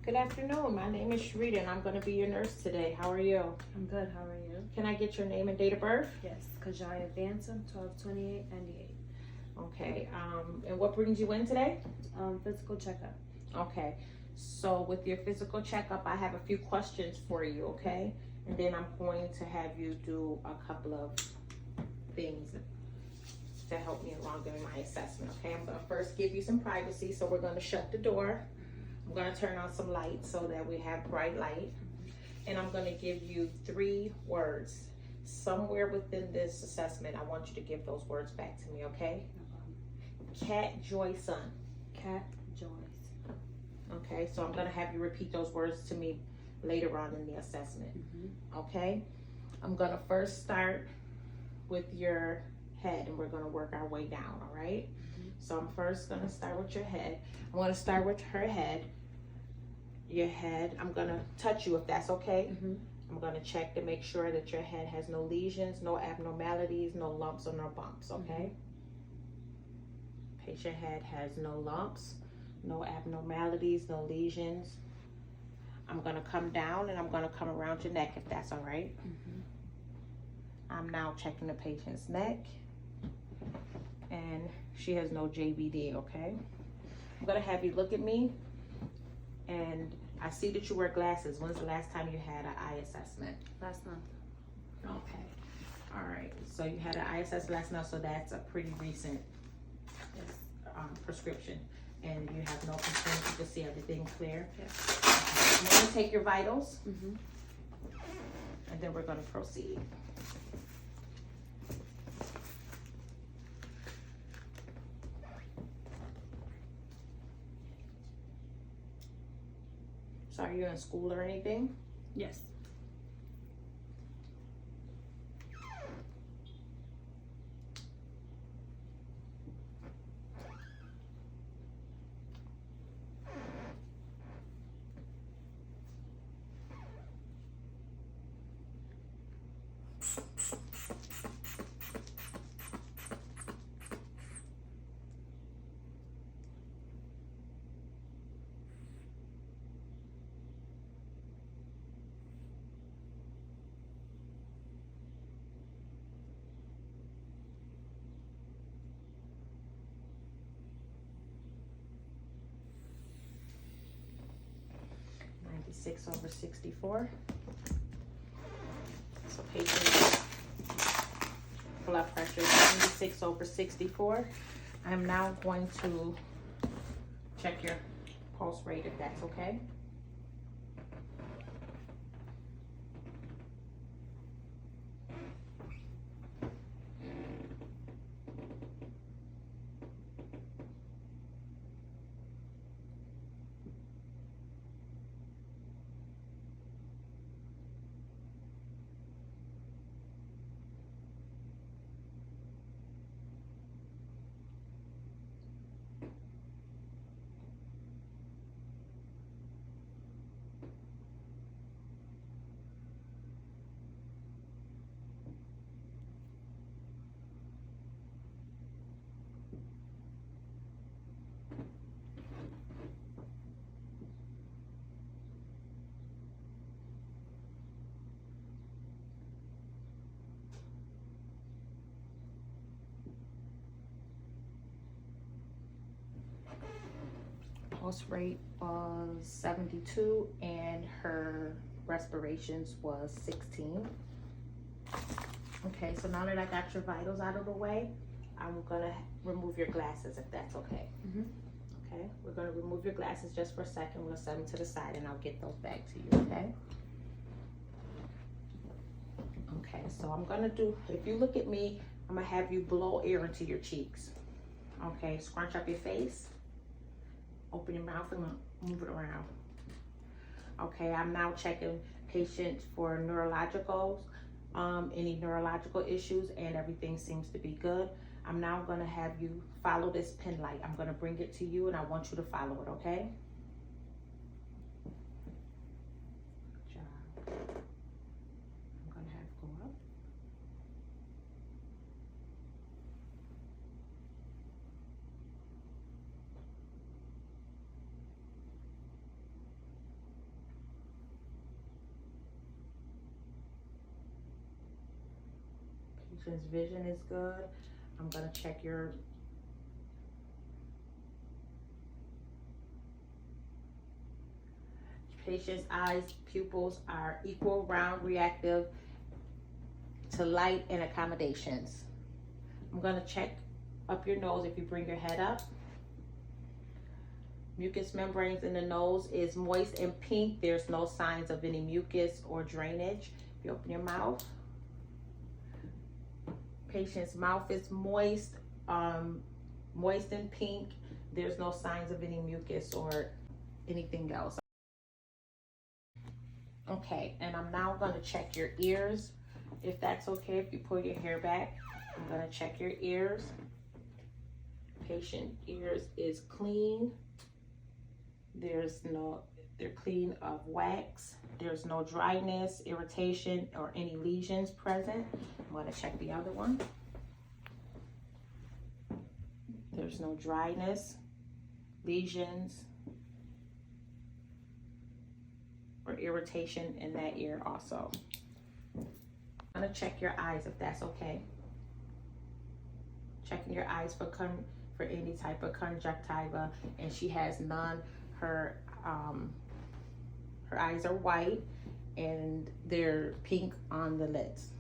Good afternoon. My name is Sharita and I'm going to be your nurse today. How are you? I'm good. How are you? Can I get your name and date of birth? Yes. Kajaya Vanson, 12/28/98. Okay. And what brings you in today? Physical checkup. Okay. So with your physical checkup, I have a few questions for you, okay? And then I'm going to have you do a couple of things to help me along during my assessment, okay? I'm going to first give you some privacy, so we're going to shut the door. I'm going to turn on some lights so that we have bright light. And I'm going to give you 3 words. Somewhere within this assessment, I want you to give those words back to me, okay? Cat, joy, sun. Cat, Joyce. Okay, so I'm going to have you repeat those words to me later on in the assessment, okay? I'm going to first start with your head, and we're going to work our way down, all right? So I'm first going to start with your head. I want to start with her head. Your head. I'm going to touch you if that's okay. I'm going to check to make sure that your head has no lesions, no abnormalities, no lumps or no bumps, okay? Patient head has no lumps, no abnormalities, no lesions. I'm going to come down and I'm going to come around your neck if that's all right. I'm now checking the patient's neck and she has no JVD, okay? I'm going to have you look at me. And I see that you wear glasses. When's the last time you had an eye assessment? Last month. Okay. All right. So you had an eye assessment last month, so that's a pretty recent prescription. And you have no concerns. You can see everything clear. Yes. Okay. I'm going to take your vitals. And then we're going to proceed. So are you in school or anything? Yes. Over 64. So patient blood pressure is 96 over 64. I'm now going to check your pulse rate if that's okay. Pulse rate was 72 and her respirations was 16. Okay, so now that I got your vitals out of the way, I'm gonna remove your glasses if that's okay. Okay, we're gonna remove your glasses just for a second. We'll set them to the side and I'll get those back to you, okay? Okay, so I'm gonna do, if you look at me, I'm gonna have you blow air into your cheeks. Okay, scrunch up your face. Open your mouth and move it around. Okay, I'm now checking patients for neurologicals, any neurological issues, and everything seems to be good. I'm now gonna have you follow this pin light. I'm gonna bring it to you and I want you to follow it, okay? Good job. I'm gonna have it go up. Patient's vision is good. I'm gonna check your patient's eyes, pupils are equal, round, reactive to light and accommodations. I'm gonna check up your nose if you bring your head up. Mucous membranes in the nose is moist and pink. There's no signs of any mucus or drainage. If you open your mouth, patient's mouth is moist, moist and pink. There's no signs of any mucus or anything else. Okay, and I'm now gonna check your ears. If that's okay, if you pull your hair back, I'm gonna check your ears. Patient ears is clean. They're clean of wax. There's no dryness, irritation, or any lesions present. I'm gonna check the other one. There's no dryness, lesions, or irritation in that ear also. I'm gonna check your eyes if that's okay. Checking your eyes for any type of conjunctiva, and she has none. Her eyes are white and they're pink on the lids.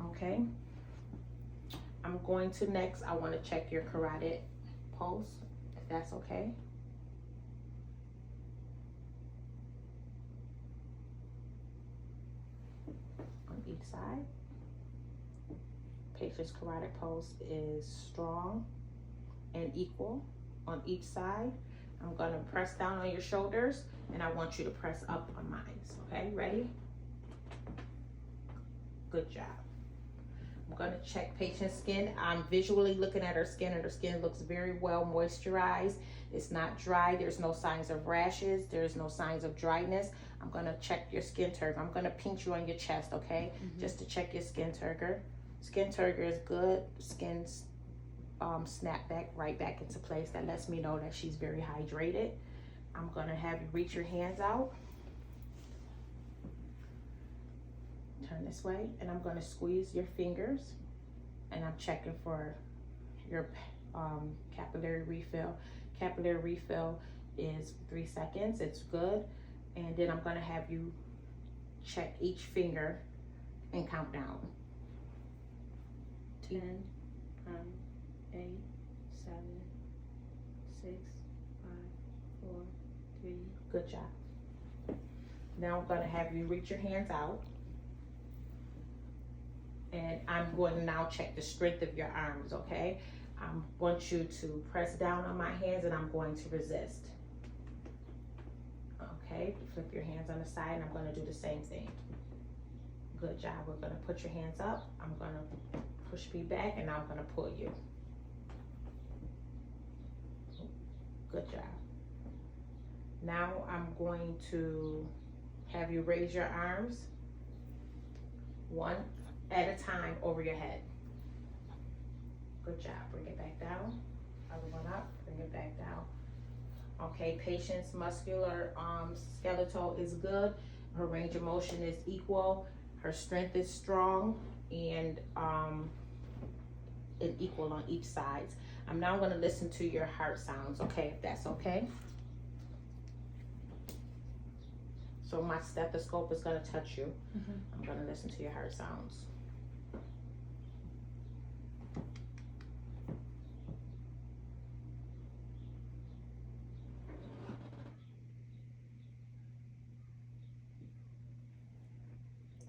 Okay. I'm going to next, I want to check your carotid pulse, if that's okay. On each side. Patient's carotid pulse is strong and equal on each side. I'm gonna press down on your shoulders and I want you to press up on mine. Okay, ready? Good job. I'm gonna check patient's skin. I'm visually looking at her skin and her skin looks very well moisturized. It's not dry. There's no signs of rashes. There's no signs of dryness. I'm gonna check your skin turgor. I'm gonna pinch you on your chest, okay? Just to check your skin turgor. Skin turgor is good. Skin's snap back right back into place. That lets me know that she's very hydrated. I'm gonna have you reach your hands out. Turn this way, and I'm gonna squeeze your fingers, and I'm checking for your capillary refill. Capillary refill is 3 seconds. It's good. And then I'm gonna have you check each finger and count down. 10, 9, 8, 7, 6, 5, 4, 3. Good job. Now I'm gonna have you reach your hands out. And I'm going to now check the strength of your arms, okay? I want you to press down on my hands and I'm going to resist. Okay, flip your hands on the side and I'm gonna do the same thing. Good job. We're gonna put your hands up. I'm gonna push me back and I'm gonna pull you. Good job. Now I'm going to have you raise your arms one at a time over your head. Good job. Bring it back down. Other one up. Bring it back down. Okay, patient's muscular skeletal is good. Her range of motion is equal. Her strength is strong and equal on each side. I'm now going to listen to your heart sounds, okay, if that's okay. So my stethoscope is going to touch you. I'm going to listen to your heart sounds.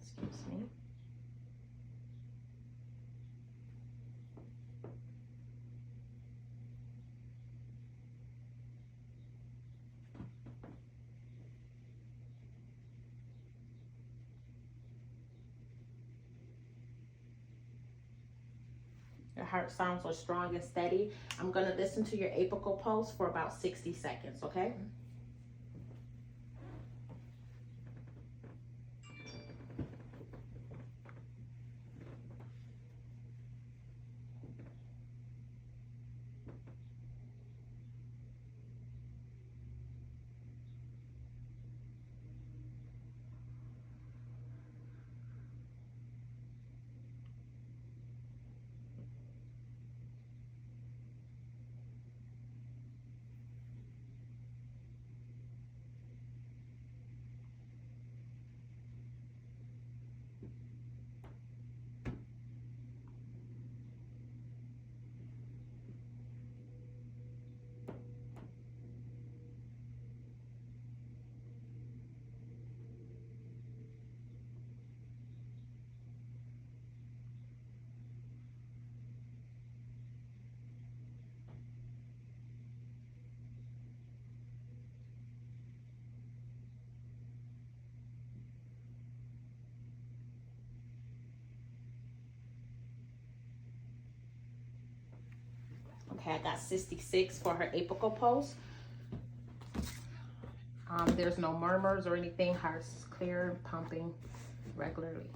Excuse me. Your heart sounds are strong and steady. I'm going to listen to your apical pulse for about 60 seconds, okay? Okay, I got 66 for her apical pulse. There's no murmurs or anything. Heart's clear, pumping regularly.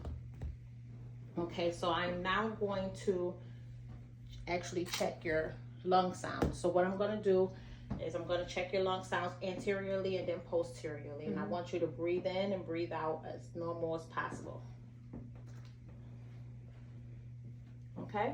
Okay, so I'm now going to actually check your lung sound. So what I'm going to do is I'm going to check your lung sounds anteriorly and then posteriorly. And I want you to breathe in and breathe out as normal as possible. Okay?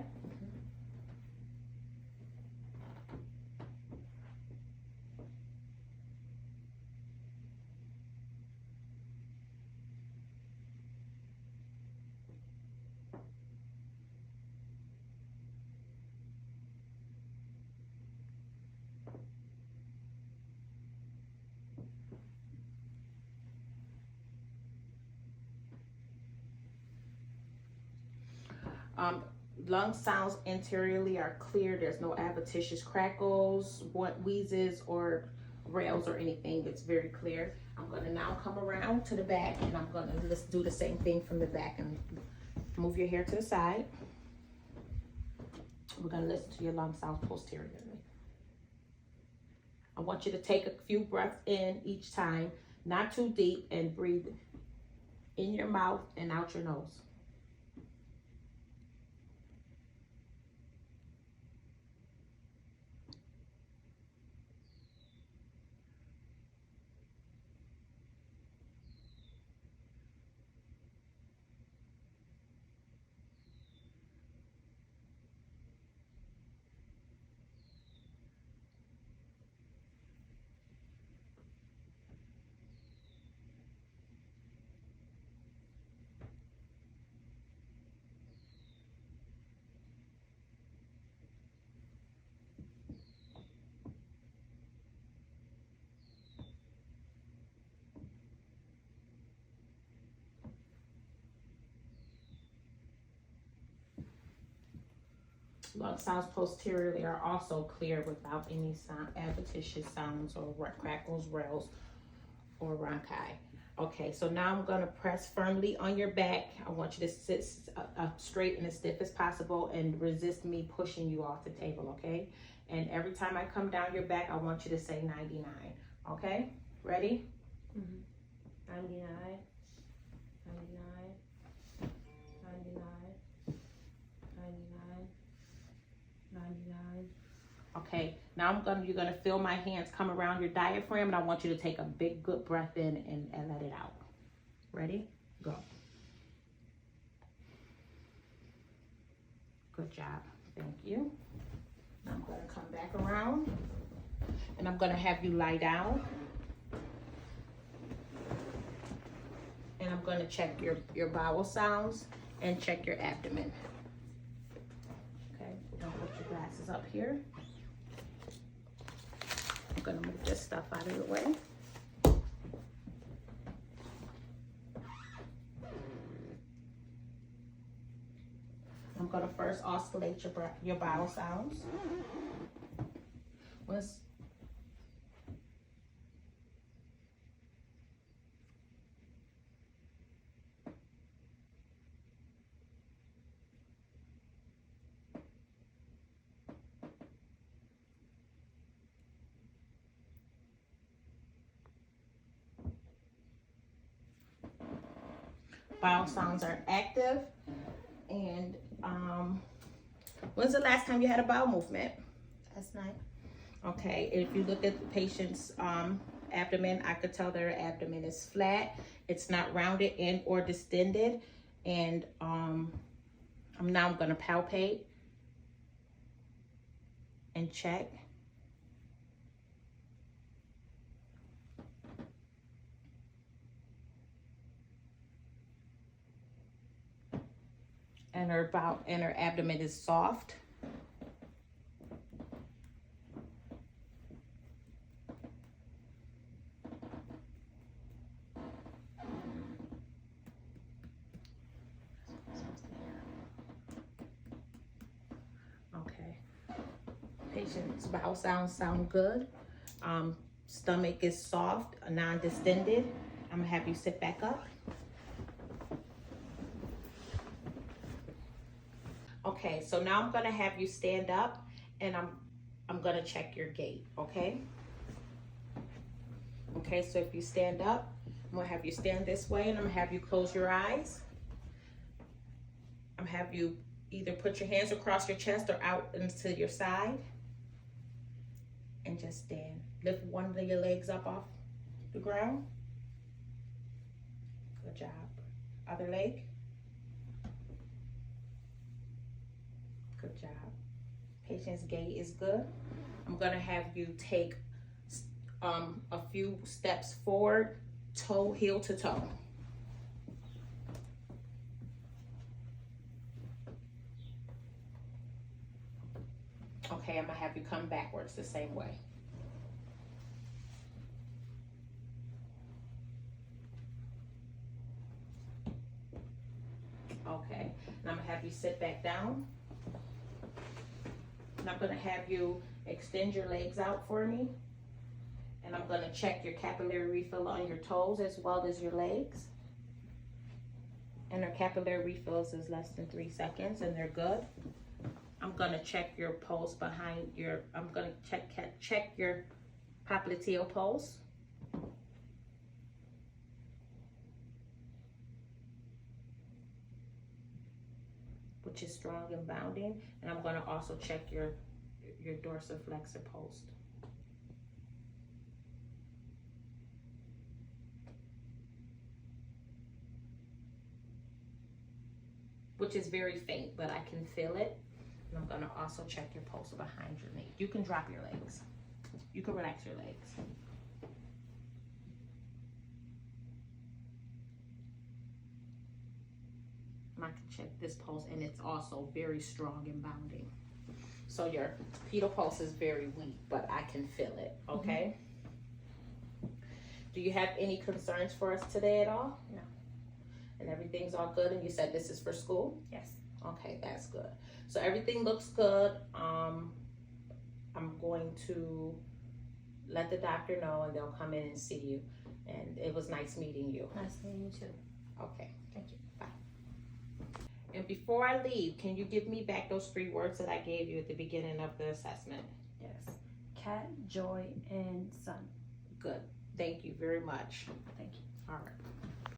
Lung sounds anteriorly are clear. There's no adventitious crackles, wheezes, or rails or anything. It's very clear. I'm going to now come around to the back, and I'm going to just do the same thing from the back and move your hair to the side. We're going to listen to your lung sounds posteriorly. I want you to take a few breaths in each time, not too deep, and breathe in your mouth and out your nose. Lung sounds posteriorly are also clear without any adventitious sounds or crackles, rails, or rhonchi. Okay, so now I'm going to press firmly on your back. I want you to sit straight and as stiff as possible and resist me pushing you off the table, okay? And every time I come down your back, I want you to say 99, okay? Ready? 99, 99, 99, 99, 99. Okay, now you're gonna feel my hands come around your diaphragm, and I want you to take a big, good breath in and let it out. Ready? Go. Good job. Thank you. Now I'm gonna come back around, and I'm gonna have you lie down. And I'm gonna check your bowel sounds and check your abdomen. Okay, we're gonna put your glasses up here. I'm gonna move this stuff out of the way. I'm gonna first oscillate your bowel sounds. Bowel sounds are active. And when's the last time you had a bowel movement? Last night. Okay, if you look at the patient's abdomen, I could tell their abdomen is flat. It's not rounded and or distended. And I'm gonna palpate and check. And her abdomen is soft. Okay. Patient's bowel sound good. Stomach is soft, non-distended. I'm gonna have you sit back up. Okay, so now I'm gonna have you stand up, and I'm gonna check your gait, okay? Okay, so if you stand up, I'm gonna have you stand this way and I'm gonna have you close your eyes. I'm gonna have you either put your hands across your chest or out into your side and just stand. Lift one of your legs up off the ground. Good job. Other leg. Good job. Patient's gait is good. I'm gonna have you take a few steps forward, heel to toe. Okay, I'm gonna have you come backwards the same way. Okay, and I'm gonna have you sit back down. And I'm gonna have you extend your legs out for me. And I'm gonna check your capillary refill on your toes as well as your legs. And our capillary refills is less than 3 seconds and they're good. I'm gonna check your pulse behind your, I'm gonna check your popliteal pulse. Which is strong and bounding. And I'm gonna also check your dorsiflexor pulse. Which is very faint, but I can feel it. And I'm gonna also check your pulse behind your knee. You can drop your legs. You can relax your legs. And I can check this pulse and it's also very strong and bounding. So your pedal pulse is very weak, but I can feel it, okay? Do you have any concerns for us today at all? No. And everything's all good, and you said this is for school? Yes. Okay, that's good. So everything looks good. I'm going to let the doctor know and they'll come in and see you. And it was nice meeting you. Nice meeting you too. Okay. Thank you. Bye. And before I leave, can you give me back those 3 words that I gave you at the beginning of the assessment? Yes. Cat, joy, and sun. Good. Thank you very much. Thank you. All right.